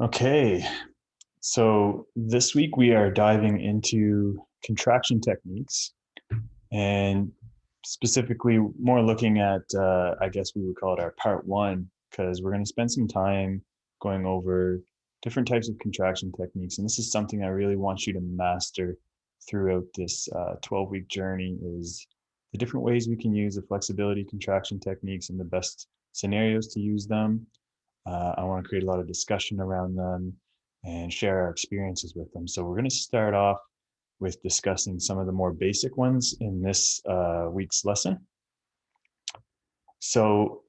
Okay, so this week we are diving into contraction techniques and specifically more looking at, I guess we would call it our part one, because we're going to spend some time going over different types of contraction techniques. And this is something I really want you to master throughout this 12-week journey is the different ways we can use the flexibility contraction techniques and the best scenarios to use them. I want to create a lot of discussion around them and share our experiences with them. So we're going to start off with discussing some of the more basic ones in this week's lesson. So,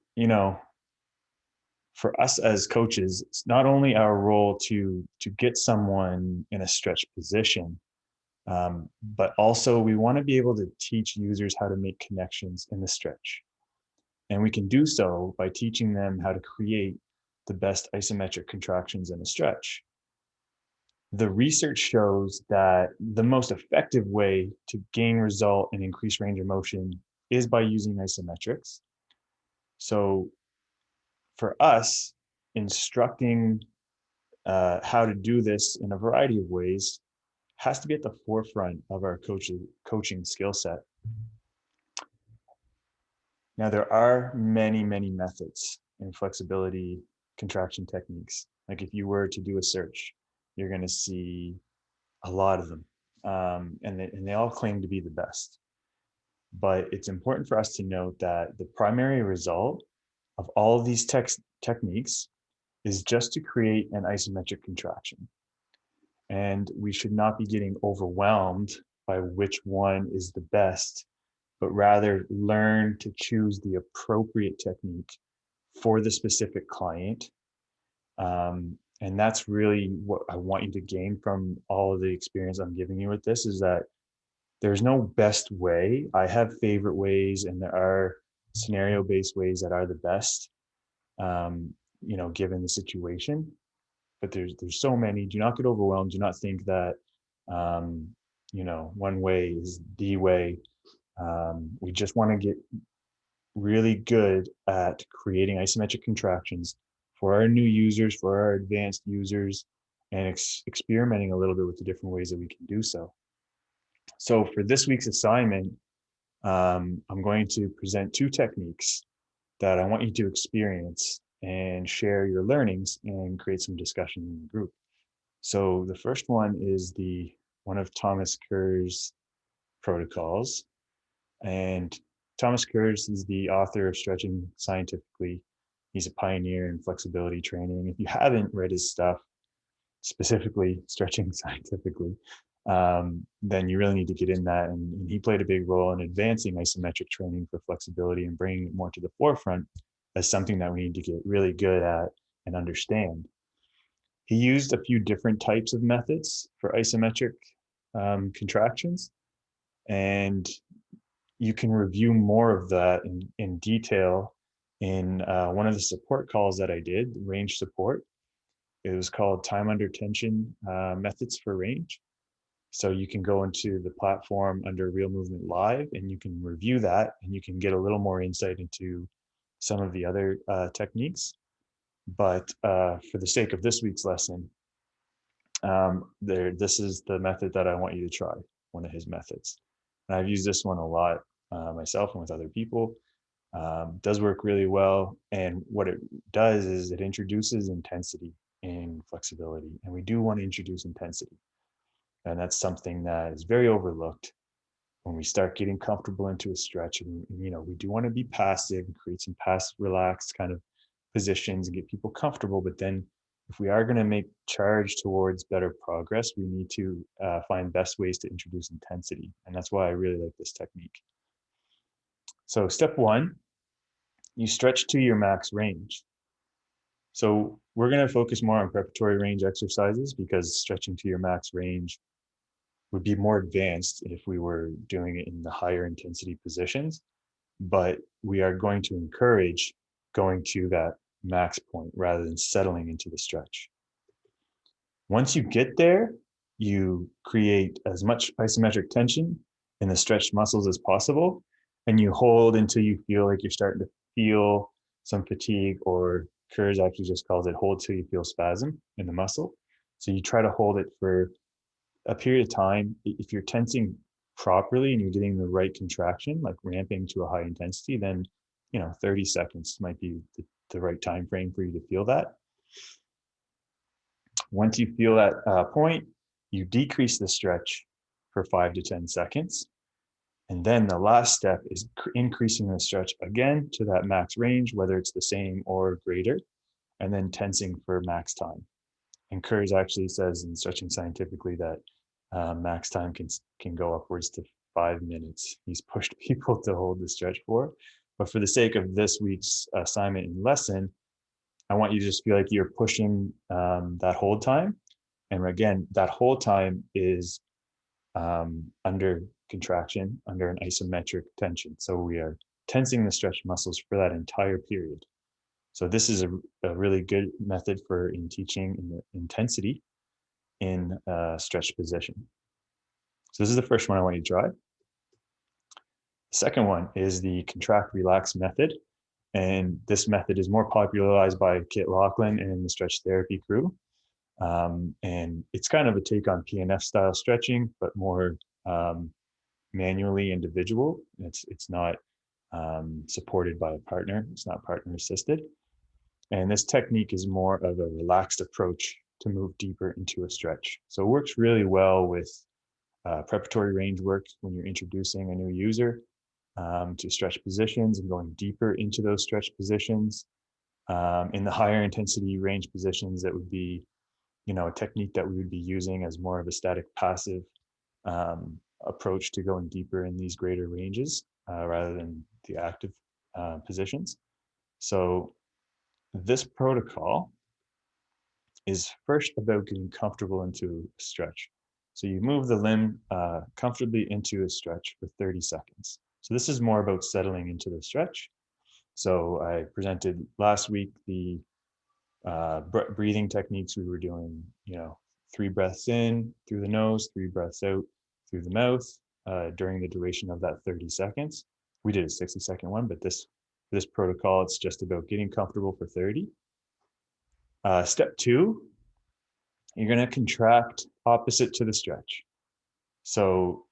for us as coaches, it's not only our role to get someone in a stretch position, but also we want to be able to teach users how to make connections in the stretch. And we can do so by teaching them how to create the best isometric contractions in a stretch. The research shows that the most effective way to gain result and increase range of motion is by using isometrics. So for us, instructing how to do this in a variety of ways has to be at the forefront of our coaching skill set. Now, there are many, many methods in flexibility contraction techniques. Like if you were to do a search, you're going to see a lot of them. And they all claim to be the best. But it's important for us to note that the primary result of all of these techniques is just to create an isometric contraction. And we should not be getting overwhelmed by which one is the best, but rather learn to choose the appropriate technique for the specific client. And that's really what I want you to gain from all of the experience I'm giving you with this is that there's no best way. I have favorite ways, and there are scenario-based ways that are the best, given the situation. But there's so many. Do not get overwhelmed. Do not think that, one way is the way. We just want to get really good at creating isometric contractions for our new users, for our advanced users, and experimenting a little bit with the different ways that we can do so. So for this week's assignment, I'm going to present two techniques that I want you to experience and share your learnings and create some discussion in the group. So the first one is one of Thomas Kurz protocols. And Thomas Kurz is the author of Stretching Scientifically. He's a pioneer in flexibility training. If you haven't read his stuff, specifically Stretching Scientifically, then you really need to get in that. And he played a big role in advancing isometric training for flexibility and bringing it more to the forefront as something that we need to get really good at and understand. He used a few different types of methods for isometric contractions, and you can review more of that in detail in one of the support calls that I did, range support. It was called Time Under Tension Methods for Range. So you can go into the platform under Real Movement Live and you can review that and you can get a little more insight into some of the other techniques. But for the sake of this week's lesson, this is the method that I want you to try, one of his methods. And I've used this one a lot myself and with other people. Does work really well. And what it does is it introduces intensity in flexibility. And we do want to introduce intensity. And that's something that is very overlooked when we start getting comfortable into a stretch. And, we do want to be passive and create some passive, relaxed kind of positions and get people comfortable. But then if we are going to make charge towards better progress, we need to find best ways to introduce intensity. And that's why I really like this technique. So step one, you stretch to your max range. So we're going to focus more on preparatory range exercises because stretching to your max range would be more advanced if we were doing it in the higher intensity positions. But we are going to encourage going to that max point rather than settling into the stretch. Once you get there, you create as much isometric tension in the stretched muscles as possible, and you hold until you feel like you're starting to feel some fatigue or Kurz actually just calls it hold till you feel spasm in the muscle. So you try to hold it for a period of time. If you're tensing properly and you're getting the right contraction, like ramping to a high intensity, then 30 seconds might be the right time frame for you to feel that. Once you feel that point, you decrease the stretch for 5 to 10 seconds. And then the last step is increasing the stretch again to that max range, whether it's the same or greater, and then tensing for max time. And Kurz actually says in Stretching Scientifically that max time can go upwards to 5 minutes. He's pushed people to hold the stretch for. But for the sake of this week's assignment and lesson, I want you to just feel like you're pushing that hold time. And again, that hold time is under contraction, under an isometric tension. So we are tensing the stretch muscles for that entire period. So this is a really good method for teaching in the intensity in a stretched position. So this is the first one I want you to try. The second one is the contract relax method. And this method is more popularized by Kit Lachlan and the stretch therapy crew. And it's kind of a take on PNF style stretching, but more manually individual. It's not supported by a partner. It's not partner assisted. And this technique is more of a relaxed approach to move deeper into a stretch. So it works really well with preparatory range work when you're introducing a new user to stretch positions and going deeper into those stretch positions. In the higher intensity range positions, that would be, a technique that we would be using as more of a static passive approach to going deeper in these greater ranges rather than the active positions. So this protocol is first about getting comfortable into a stretch. So you move the limb comfortably into a stretch for 30 seconds. So this is more about settling into the stretch. So I presented last week the breathing techniques. We were doing, 3 breaths in through the nose, 3 breaths out through the mouth during the duration of that 30 seconds. We did a 60-second one, but this protocol, it's just about getting comfortable for 30. Step 2, you're going to contract opposite to the stretch. So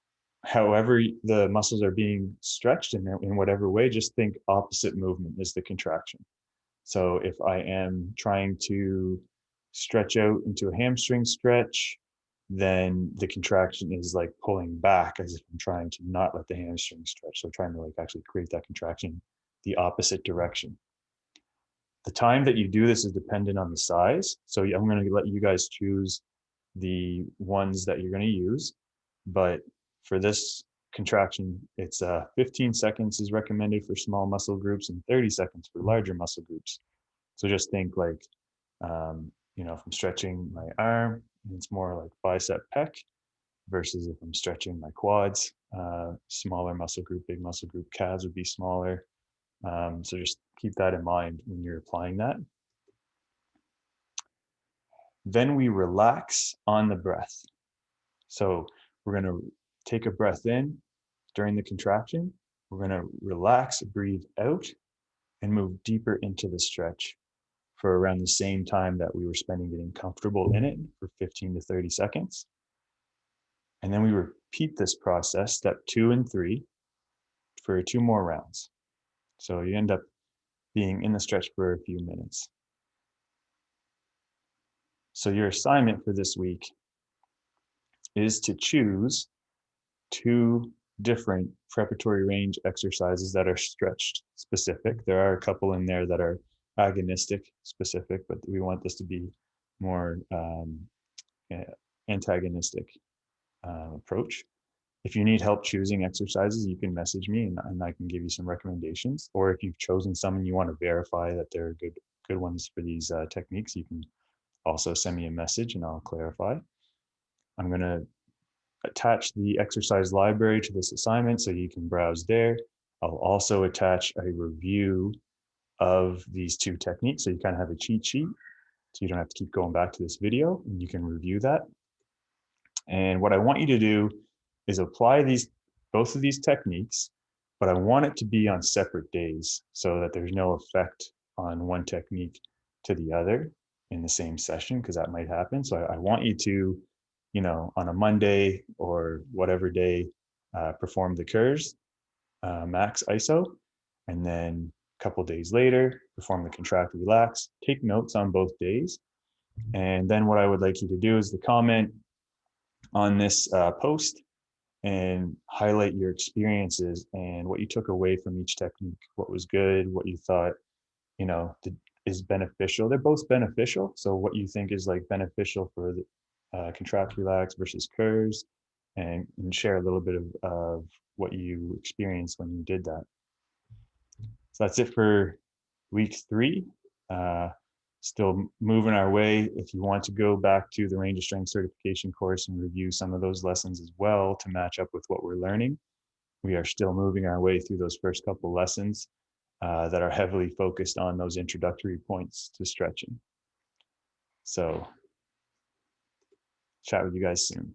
however the muscles are being stretched in whatever way, just think opposite movement is the contraction. So if I am trying to stretch out into a hamstring stretch, then the contraction is like pulling back as if I'm trying to not let the hamstring stretch. So trying to actually create that contraction the opposite direction. The time that you do this is dependent on the size. So I'm going to let you guys choose the ones that you're going to use. But for this contraction, it's 15 seconds is recommended for small muscle groups and 30 seconds for larger muscle groups. So just think if I'm stretching my arm, it's more like bicep pec versus if I'm stretching my quads, smaller muscle group, big muscle group, calves would be smaller. So just keep that in mind when you're applying that. Then we relax on the breath. So we're going to take a breath in during the contraction. We're going to relax, breathe out, and move deeper into the stretch for around the same time that we were spending getting comfortable in it, for 15 to 30 seconds. And then we repeat this process, step 2 and 3, for 2 more rounds. So you end up being in the stretch for a few minutes. So your assignment for this week is to choose 2 different preparatory range exercises that are stretched specific. There are a couple in there that are agonistic specific, but we want this to be more antagonistic approach. If you need help choosing exercises, you can message me and I can give you some recommendations. Or if you've chosen some and you want to verify that they're good ones for these techniques, you can also send me a message and I'll clarify. I'm going to attach the exercise library to this assignment so you can browse there. I'll also attach a review of these 2 techniques so you kind of have a cheat sheet so you don't have to keep going back to this video and you can review that. And what I want you to do is apply both of these techniques, but I want it to be on separate days so that there's no effect on one technique to the other in the same session, because that might happen. So I want you to, on a Monday or whatever day, perform the Kurz max ISO, and then a couple days later, perform the contract relax. Take notes on both days. And then what I would like you to do is to comment on this post and highlight your experiences and what you took away from each technique, what was good, what you thought, is beneficial. They're both beneficial. So what you think is like beneficial for the contract relax versus Kurz, and share a little bit of what you experienced when you did that. So that's it for week 3. Still moving our way. If you want to go back to the Range of Strength certification course and review some of those lessons as well to match up with what we're learning, we are still moving our way through those first couple lessons that are heavily focused on those introductory points to stretching. So chat with you guys soon.